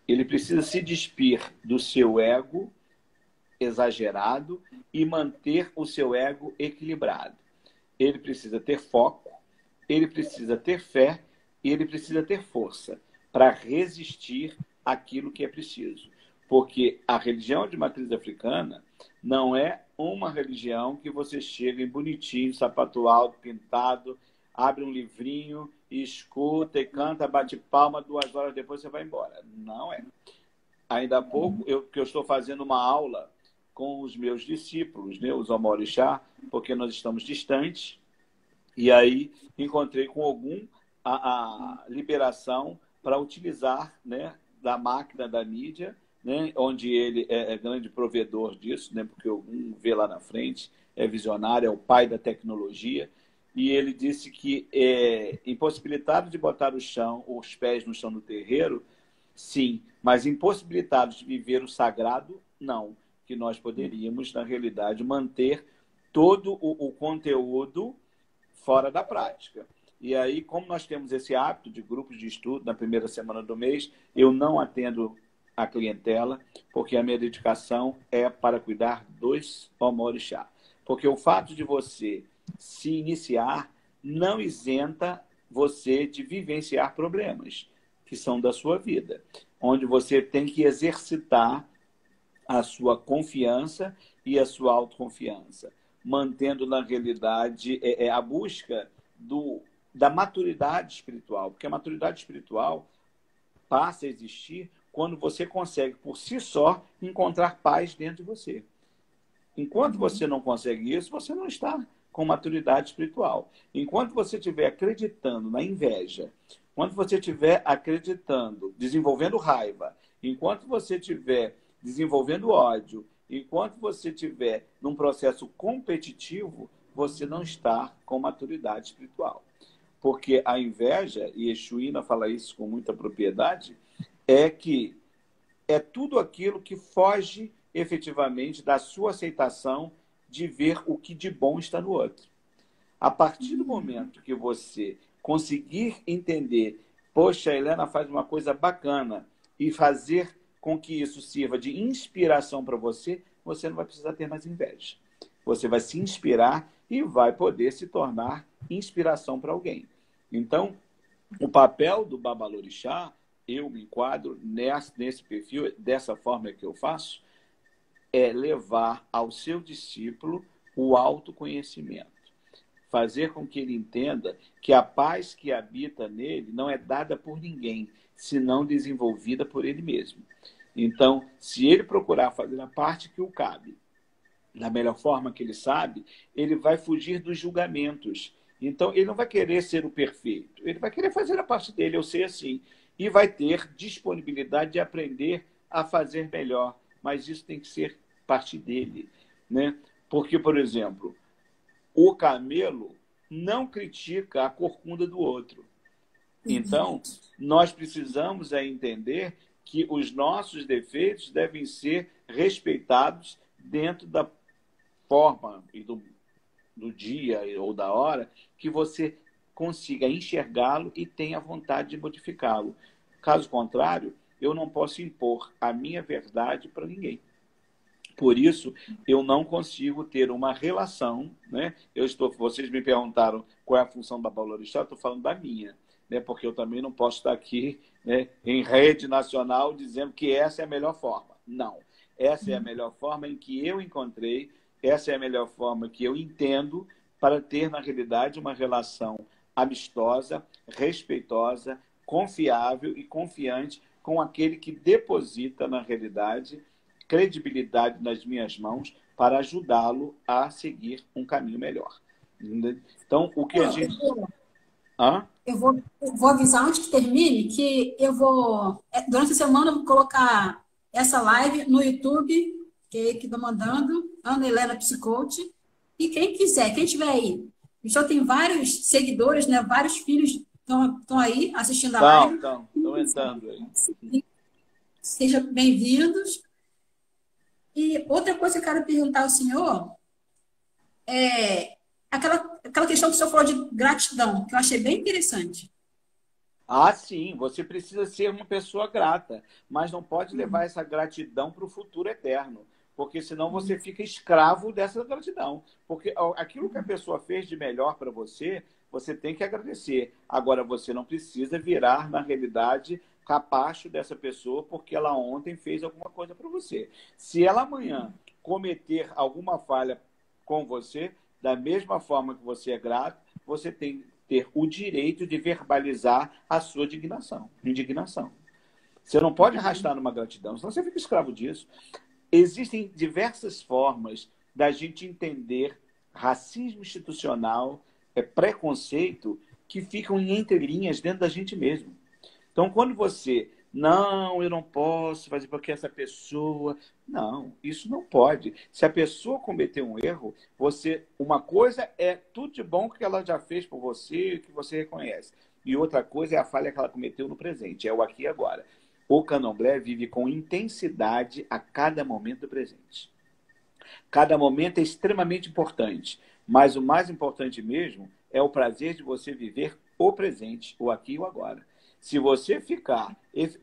Ele precisa se despir do seu ego exagerado e manter o seu ego equilibrado. Ele precisa ter foco, ele precisa ter fé e ele precisa ter força para resistir àquilo que é preciso. Porque a religião de matriz africana não é uma religião que você chega em bonitinho, sapato alto, pintado, abre um livrinho, e escuta e canta, bate palma, 2 horas depois você vai embora. Não é. Ainda há pouco, eu estou fazendo uma aula com os meus discípulos, né, os Omorixá, porque nós estamos distantes, e aí encontrei com algum a liberação para utilizar, né, da máquina da mídia, né, onde ele é grande provedor disso, né, porque algum vê lá na frente, é visionário, é o pai da tecnologia, e ele disse que impossibilitado de botar os pés no chão do terreiro, sim, mas impossibilitado de viver o sagrado, não. Que nós poderíamos, na realidade, manter todo o conteúdo fora da prática. E aí, como nós temos esse hábito de grupos de estudo na primeira semana do mês, eu não atendo a clientela, porque a minha dedicação é para cuidar dos Omorixá. Porque o fato de você se iniciar não isenta você de vivenciar problemas que são da sua vida, onde você tem que exercitar a sua confiança e a sua autoconfiança, mantendo na realidade a busca da maturidade espiritual, porque a maturidade espiritual passa a existir quando você consegue, por si só, encontrar paz dentro de você. Enquanto você não consegue isso, você não está com maturidade espiritual. Enquanto você estiver acreditando na inveja, enquanto você estiver acreditando, desenvolvendo raiva, enquanto você estiver desenvolvendo ódio, enquanto você estiver num processo competitivo, você não está com maturidade espiritual. Porque a inveja, e Exuína fala isso com muita propriedade, é que é tudo aquilo que foge efetivamente da sua aceitação de ver o que de bom está no outro. A partir do momento que você conseguir entender, poxa, a Helena faz uma coisa bacana, e fazer com que isso sirva de inspiração para você, você não vai precisar ter mais inveja. Você vai se inspirar e vai poder se tornar inspiração para alguém. Então, o papel do Babalorixá, eu me enquadro nesse perfil, dessa forma que eu faço, é levar ao seu discípulo o autoconhecimento. Fazer com que ele entenda que a paz que habita nele não é dada por ninguém, senão desenvolvida por ele mesmo. Então, se ele procurar fazer a parte que o cabe, da melhor forma que ele sabe, ele vai fugir dos julgamentos. Então, ele não vai querer ser o perfeito. Ele vai querer fazer a parte dele, eu sei assim. E vai ter disponibilidade de aprender a fazer melhor. Mas isso tem que ser parte dele, né? Porque, por exemplo, o camelo não critica a corcunda do outro. Então, nós precisamos entender que os nossos defeitos devem ser respeitados dentro da forma e do dia ou da hora que você consiga enxergá-lo e tenha vontade de modificá-lo. Caso contrário, eu não posso impor a minha verdade para ninguém. Por isso, eu não consigo ter uma relação, né? Vocês me perguntaram qual é a função da Babalorixá, eu estou falando da minha, né? Porque eu também não posso estar aqui, né, em rede nacional dizendo que essa é a melhor forma. Não. Essa é a melhor forma em que eu encontrei, essa é a melhor forma que eu entendo para ter, na realidade, uma relação amistosa, respeitosa, confiável e confiante com aquele que deposita, na realidade, credibilidade nas minhas mãos para ajudá-lo a seguir um caminho melhor. Então, o que a gente... Eu vou avisar antes que termine que eu vou, durante a semana, eu vou colocar essa live no YouTube, que estou mandando, Ana Helena Psicoach, e quem quiser, quem estiver aí, o senhor tem vários seguidores, né? Vários filhos estão aí assistindo a live. Estão entrando aí. Sejam bem-vindos. E outra coisa que eu quero perguntar ao senhor é aquela questão que o senhor falou de gratidão, que eu achei bem interessante. Ah, sim, você precisa ser uma pessoa grata, mas não pode levar essa gratidão para o futuro eterno, porque senão você fica escravo dessa gratidão. Porque aquilo que a pessoa fez de melhor para você, você tem que agradecer. Agora, você não precisa virar, na realidade, capacho dessa pessoa porque ela ontem fez alguma coisa para você. Se ela amanhã cometer alguma falha com você, da mesma forma que você é grato, você tem que ter o direito de verbalizar a sua indignação. Você não pode arrastar numa gratidão, senão você fica escravo disso. Existem diversas formas da gente entender racismo institucional, preconceito, que ficam em entrelinhas dentro da gente mesmo. Então, quando você... Não, eu não posso fazer porque essa pessoa... Não, isso não pode. Se a pessoa cometer um erro, uma coisa é tudo de bom que ela já fez por você, que você reconhece. E outra coisa é a falha que ela cometeu no presente, é o aqui e agora. O candomblé vive com intensidade a cada momento do presente. Cada momento é extremamente importante, mas o mais importante mesmo é o prazer de você viver o presente, o aqui e o agora. Se você ficar...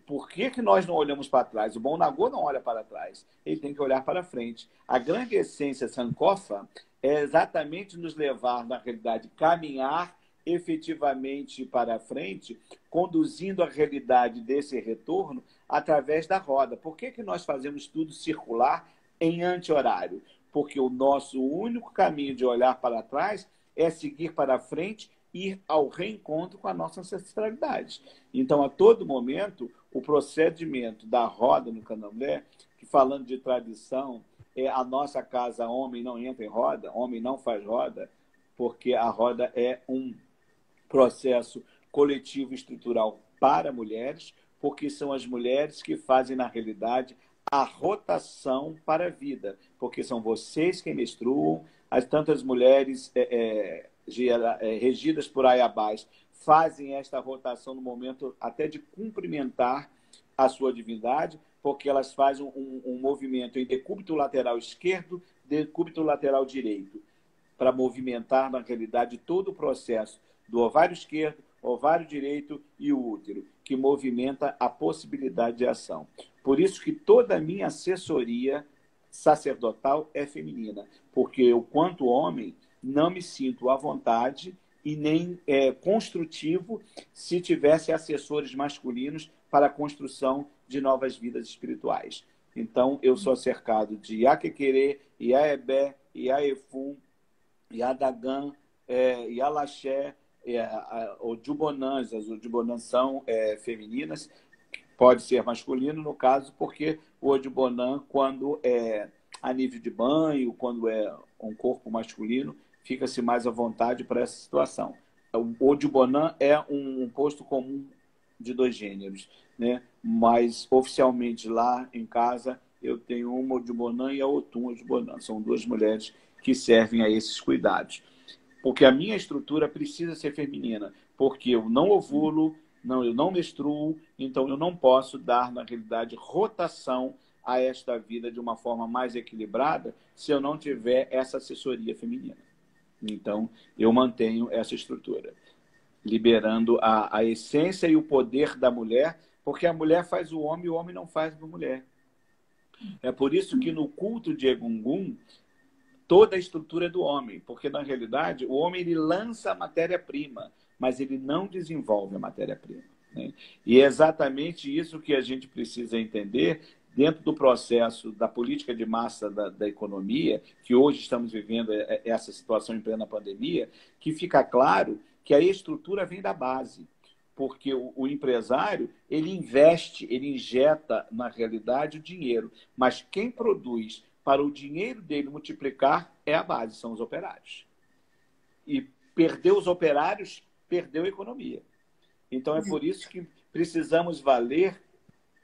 Por que nós não olhamos para trás? O Bom Nagô não olha para trás. Ele tem que olhar para frente. A grande essência Sankofa é exatamente nos levar, na realidade, caminhar efetivamente para frente, conduzindo a realidade desse retorno através da roda. Por que nós fazemos tudo circular em anti-horário? Porque o nosso único caminho de olhar para trás é seguir para frente, ir ao reencontro com a nossa ancestralidade. Então, a todo momento, o procedimento da roda no candomblé, que falando de tradição, a nossa casa, homem não entra em roda, homem não faz roda, porque a roda é um processo coletivo estrutural para mulheres, porque são as mulheres que fazem, na realidade, a rotação para a vida, porque são vocês quem menstruam, as tantas mulheres regidas por Ayabás fazem esta rotação no momento até de cumprimentar a sua divindade, porque elas fazem um movimento em decúbito lateral esquerdo, decúbito lateral direito, para movimentar, na realidade, todo o processo do ovário esquerdo, ovário direito e o útero, que movimenta a possibilidade de ação. Por isso que toda a minha assessoria sacerdotal é feminina, porque eu, quanto homem, não me sinto à vontade e nem construtivo se tivesse assessores masculinos para a construção de novas vidas espirituais. Então, eu sou cercado de Iaquequerê, Iaebé, Iaefum, Iadagã, Ialaxé, Ojubonãs. As Ojubonãs são femininas, pode ser masculino, no caso, porque o Ojubonã, quando é a nível de banho, quando é um corpo masculino, fica-se mais à vontade para essa situação. O Ojubonã é um posto comum de 2 gêneros, né? Mas, oficialmente, lá em casa, eu tenho uma Ojubonã e a Otum Ojubonã. São 2 mulheres que servem a esses cuidados. Porque a minha estrutura precisa ser feminina, porque eu não ovulo, eu não menstruo, então eu não posso dar, na realidade, rotação a esta vida de uma forma mais equilibrada se eu não tiver essa assessoria feminina. Então, eu mantenho essa estrutura, liberando a essência e o poder da mulher, porque a mulher faz o homem não faz a mulher. É por isso que no culto de Egungun, toda a estrutura é do homem, porque, na realidade, o homem ele lança a matéria-prima, mas ele não desenvolve a matéria-prima, né? E é exatamente isso que a gente precisa entender dentro do processo da política de massa da economia, que hoje estamos vivendo essa situação em plena pandemia, que fica claro que a estrutura vem da base, porque o empresário ele investe, ele injeta, na realidade, o dinheiro, mas quem produz para o dinheiro dele multiplicar é a base, são os operários. E perder os operários, perdeu a economia. Então, é por isso que precisamos valer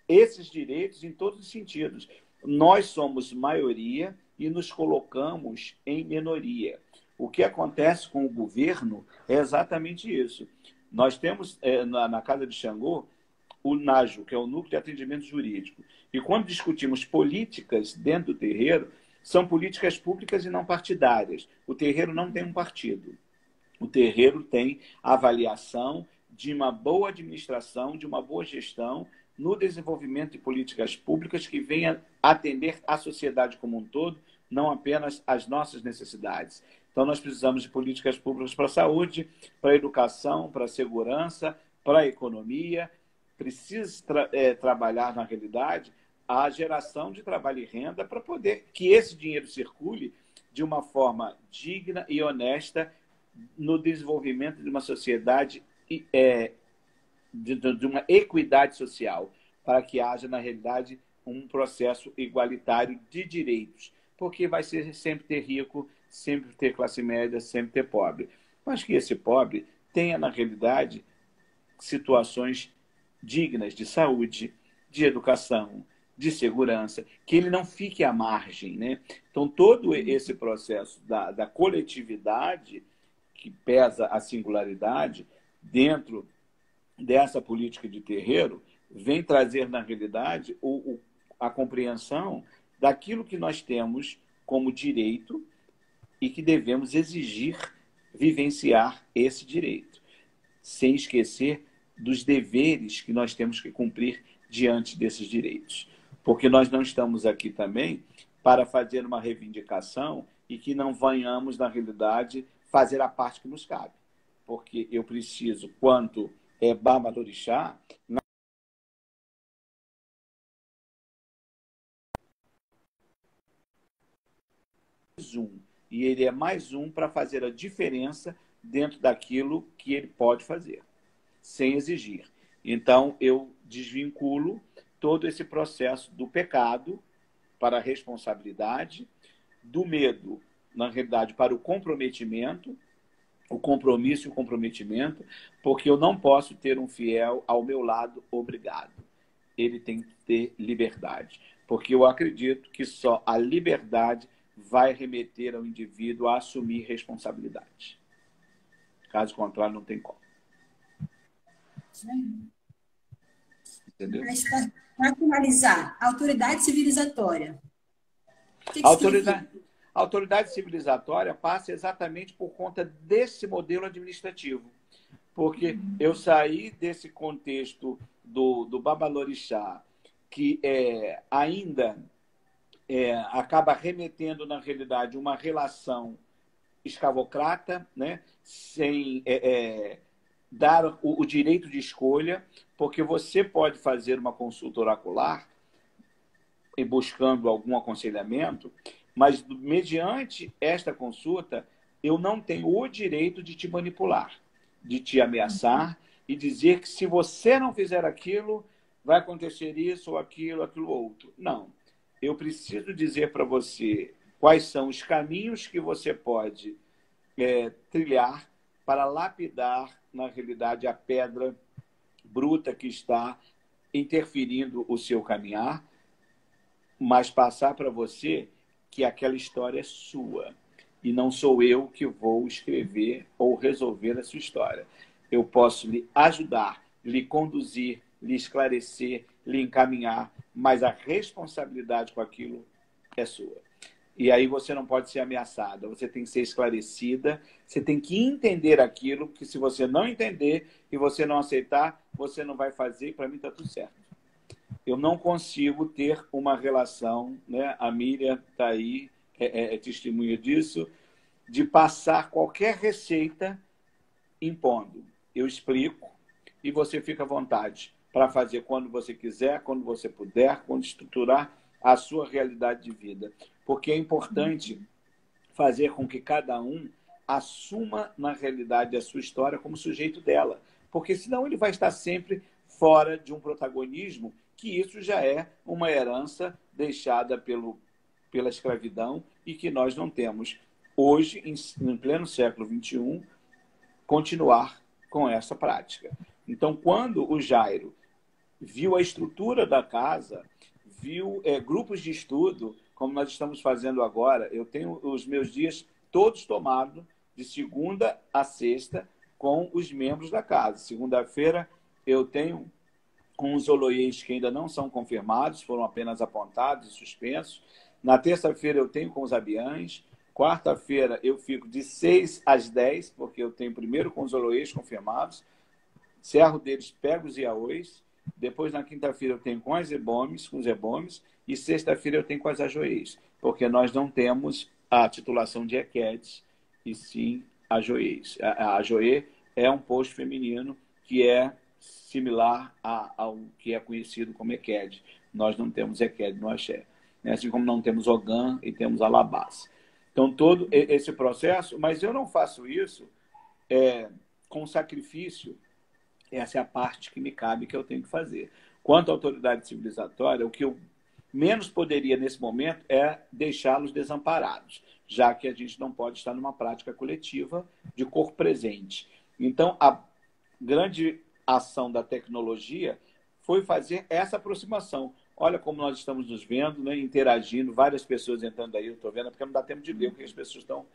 esses direitos em todos os sentidos. Nós somos maioria e nos colocamos em minoria. O que acontece com o governo é exatamente isso. Nós temos, na Casa de Xangô, o NAJU, que é o Núcleo de Atendimento Jurídico. E quando discutimos políticas dentro do terreiro, são políticas públicas e não partidárias. O terreiro não tem um partido. O terreiro tem avaliação de uma boa administração, de uma boa gestão no desenvolvimento de políticas públicas que venha atender a sociedade como um todo, não apenas as nossas necessidades. Então, nós precisamos de políticas públicas para a saúde, para a educação, para a segurança, para a economia. Precisa trabalhar, na realidade, a geração de trabalho e renda para poder que esse dinheiro circule de uma forma digna e honesta no desenvolvimento de uma sociedade, de uma equidade social, para que haja, na realidade, um processo igualitário de direitos. Porque vai ser sempre ter rico, sempre ter classe média, sempre ter pobre. Mas que esse pobre tenha, na realidade, situações dignas de saúde, de educação, de segurança, que ele não fique à margem, né? Então, todo esse processo da coletividade, que pesa a singularidade, dentro dessa política de terreiro, vem trazer, na realidade, a compreensão daquilo que nós temos como direito e que devemos exigir vivenciar esse direito, sem esquecer dos deveres que nós temos que cumprir diante desses direitos. Porque nós não estamos aqui também para fazer uma reivindicação e que não venhamos, na realidade, fazer a parte que nos cabe. Porque eu preciso, quanto Babalorixá, e ele é mais um para fazer a diferença dentro daquilo que ele pode fazer, sem exigir. Então, eu desvinculo todo esse processo do pecado para a responsabilidade, do medo, na realidade, para o comprometimento, o compromisso e o comprometimento, porque eu não posso ter um fiel ao meu lado obrigado. Ele tem que ter liberdade, porque eu acredito que só a liberdade vai remeter ao indivíduo a assumir responsabilidade. Caso contrário, não tem como. Entendeu? Para finalizar, autoridade civilizatória. O que a autoridade civilizatória passa exatamente por conta desse modelo administrativo. porque eu saí desse contexto do babalorixá, que ainda acaba remetendo, na realidade, uma relação escravocrata, né? Sem dar o direito de escolha, porque você pode fazer uma consulta oracular e buscando algum aconselhamento, mas, mediante esta consulta, eu não tenho o direito de te manipular, de te ameaçar e dizer que, se você não fizer aquilo, vai acontecer isso ou aquilo outro. Não. Eu preciso dizer para você quais são os caminhos que você pode trilhar para lapidar, na realidade, a pedra bruta que está interferindo o seu caminhar, mas passar para você que aquela história é sua e não sou eu que vou escrever ou resolver a sua história. Eu posso lhe ajudar, lhe conduzir, lhe esclarecer, lhe encaminhar, mas a responsabilidade com aquilo é sua. E aí você não pode ser ameaçada, você tem que ser esclarecida, você tem que entender aquilo, que, se você não entender e você não aceitar, você não vai fazer, e para mim está tudo certo. Eu não consigo ter uma relação, né? A Miriam está aí, é testemunha disso, de passar qualquer receita impondo. Eu explico e você fica à vontade para fazer quando você quiser, quando você puder, quando estruturar a sua realidade de vida. Porque é importante fazer com que cada um assuma, na realidade, a sua história como sujeito dela. Porque senão ele vai estar sempre fora de um protagonismo, que isso já é uma herança deixada pela escravidão e que nós não temos hoje, em pleno século XXI, continuar com essa prática. Então, quando o Jairo viu a estrutura da casa, viu grupos de estudo, como nós estamos fazendo agora, eu tenho os meus dias todos tomados, de segunda a sexta, com os membros da casa. Segunda-feira eu tenho com os oloiês que ainda não são confirmados, foram apenas apontados e suspensos. Na terça-feira eu tenho com os abiães. Quarta-feira eu fico de 6 às 10, porque eu tenho primeiro com os oloiês confirmados, cerro deles, pego os iaôs. Depois, na quinta-feira, eu tenho com as ebomes, com os ebomes, e sexta-feira eu tenho com as ajoês, porque nós não temos a titulação de equedes, e sim ajoês. A ajoê é um posto feminino que é similar ao que é conhecido como equede. Nós não temos equede no axé, assim como não temos ogã e temos alabás. Então, todo esse processo, mas eu não faço isso com sacrifício. Essa é a parte que me cabe, que eu tenho que fazer. Quanto à autoridade civilizatória, o que eu menos poderia, nesse momento, é deixá-los desamparados, já que a gente não pode estar numa prática coletiva de corpo presente. Então, a grande ação da tecnologia foi fazer essa aproximação. Olha como nós estamos nos vendo, né, interagindo, várias pessoas entrando aí, eu estou vendo, porque não dá tempo de ler o que as pessoas estão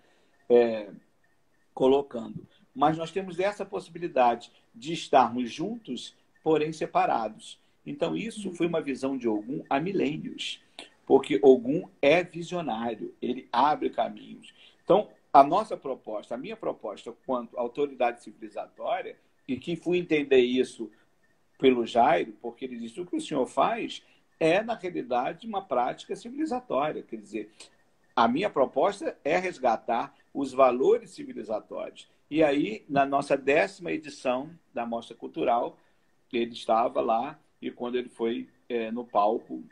colocando. Mas nós temos essa possibilidade de estarmos juntos, porém separados. Então, isso foi uma visão de Ogum há milênios, porque Ogum é visionário, ele abre caminhos. Então, a nossa proposta, a minha proposta quanto autoridade civilizatória, e que fui entender isso pelo Jairo, porque ele disse: o que o senhor faz é, na realidade, uma prática civilizatória. Quer dizer, a minha proposta é resgatar os valores civilizatórios. E aí, na nossa 10ª edição da Mostra Cultural, ele estava lá, e quando ele foi no palco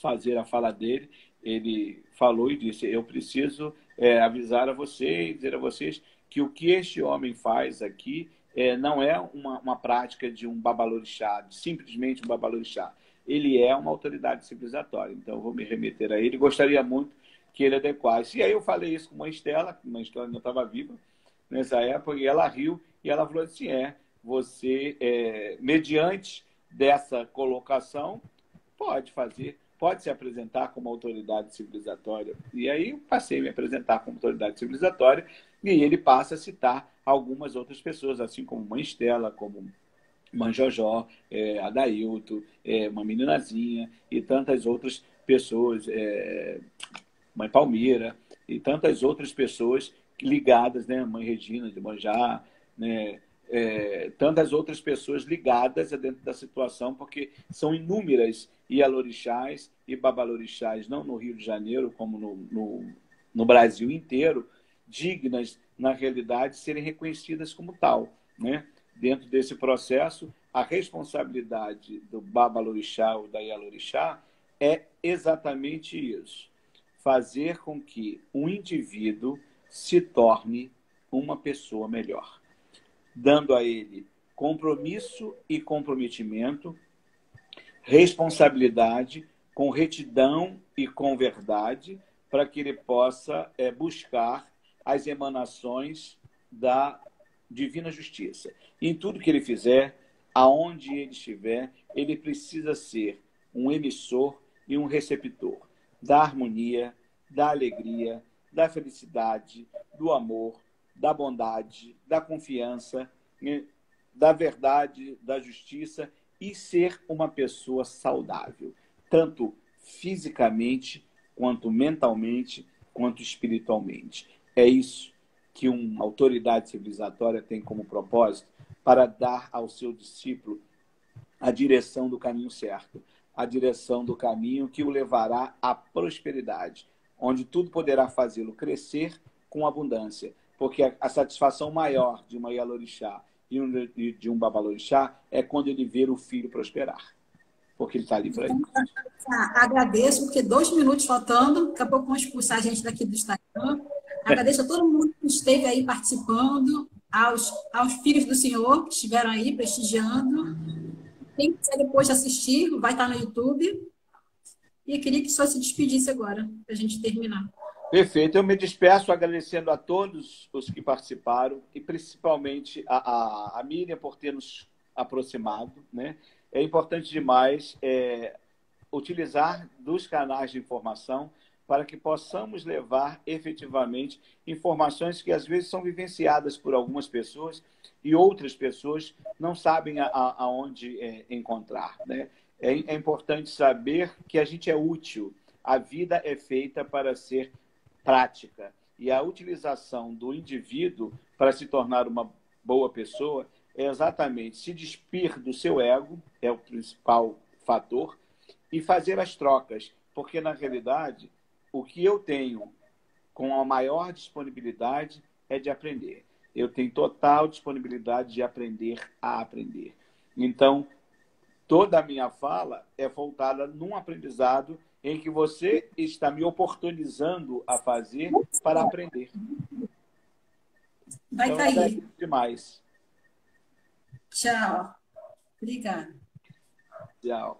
fazer a fala dele, ele falou e disse: eu preciso avisar a vocês, dizer a vocês que o que este homem faz aqui não é uma prática de um babalorixá, simplesmente um babalorixá. Ele é uma autoridade civilizatória. Então, eu vou me remeter a ele. Gostaria muito que ele adequasse. E aí eu falei isso com uma Estela ainda estava viva nessa época, e ela riu, e ela falou assim: você, mediante dessa colocação, pode se apresentar como autoridade civilizatória. E aí eu passei a me apresentar como autoridade civilizatória, e ele passa a citar algumas outras pessoas, assim como Mãe Estela, como Mãe Jojó, Adailto, uma meninazinha, e tantas outras pessoas, Mãe Palmeira, e tantas outras pessoas ligadas, né? Mãe Regina de Manjá, né? tantas outras pessoas ligadas dentro da situação, porque são inúmeras Ialorixás e Babalorixás, não no Rio de Janeiro, como no Brasil inteiro, dignas, na realidade, de serem reconhecidas como tal, né? Dentro desse processo, a responsabilidade do Babalorixá ou da Ialorixá é exatamente isso: fazer com que um indivíduo se torne uma pessoa melhor, dando a ele compromisso e comprometimento, responsabilidade, com retidão e com verdade, para que ele possa buscar as emanações da divina justiça. Em tudo que ele fizer, aonde ele estiver, ele precisa ser um emissor e um receptor da harmonia, da alegria, da felicidade, do amor, da bondade, da confiança, da verdade, da justiça, e ser uma pessoa saudável, tanto fisicamente, quanto mentalmente, quanto espiritualmente. É isso que uma autoridade civilizatória tem como propósito, para dar ao seu discípulo a direção do caminho certo, a direção do caminho que o levará à prosperidade, onde tudo poderá fazê-lo crescer com abundância, porque a satisfação maior de uma Ialorixá e de um Babalorixá é quando ele vê o filho prosperar, porque ele está ali para isso. Agradeço, porque 2 minutos faltando, daqui a pouco vão expulsar a gente daqui do Instagram. Agradeço a todo mundo que esteve aí participando, aos filhos do Senhor que estiveram aí prestigiando. Quem quiser depois assistir, vai estar no YouTube. E queria que só se despedisse agora, para a gente terminar. Perfeito. Eu me despeço agradecendo a todos os que participaram e principalmente a Miriam por ter nos aproximado, né? É importante demais utilizar dos canais de informação para que possamos levar efetivamente informações que às vezes são vivenciadas por algumas pessoas e outras pessoas não sabem aonde encontrar, né? É importante saber que a gente é útil. A vida é feita para ser prática. E a utilização do indivíduo para se tornar uma boa pessoa é exatamente se despir do seu ego, é o principal fator, e fazer as trocas. Porque, na realidade, o que eu tenho com a maior disponibilidade é de aprender. Eu tenho total disponibilidade de aprender a aprender. Então, toda a minha fala é voltada num aprendizado em que você está me oportunizando a fazer para aprender. Vai cair. Demais. Tchau. Obrigada. Tchau.